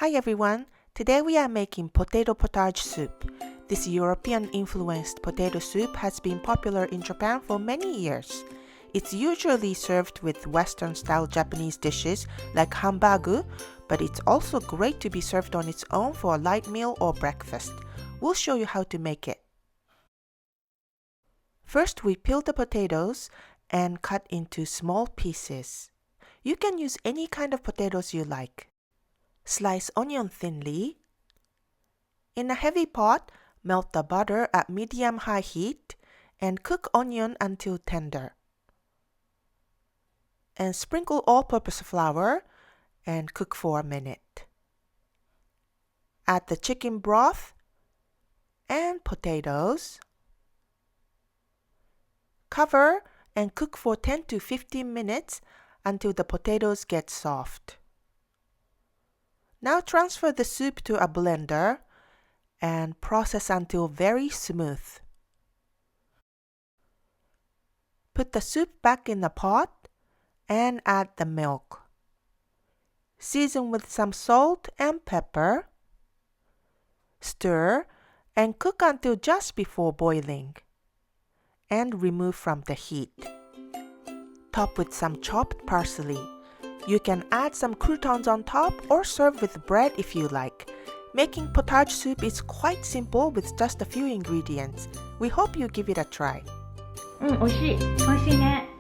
Hi everyone, today we are making potato potage soup. This European-influenced potato soup has been popular in Japan for many years. It's usually served with Western-style Japanese dishes like Hamburger, but it's also great to be served on its own for a light meal or breakfast. We'll show you how to make it. First, we peel the potatoes and cut into small pieces. You can use any kind of potatoes you like. Slice onion thinly. In a heavy pot, melt the butter at medium-high heat and cook onion until tender. And sprinkle all-purpose flour and cook for a minute. Add the chicken broth and potatoes. Cover and cook for 10 to 15 minutes until the potatoes get soft. Now transfer the soup to a blender and process until very smooth. Put the soup back in the pot and add the milk. Season with some salt and pepper. Stir and cook until just before boiling. And remove from the heat. Top with some chopped parsley. You can add some croutons on top or serve with bread if you like. Making potage soup is quite simple with just a few ingredients. We hope you give it a try. 美味しい。美味しいね。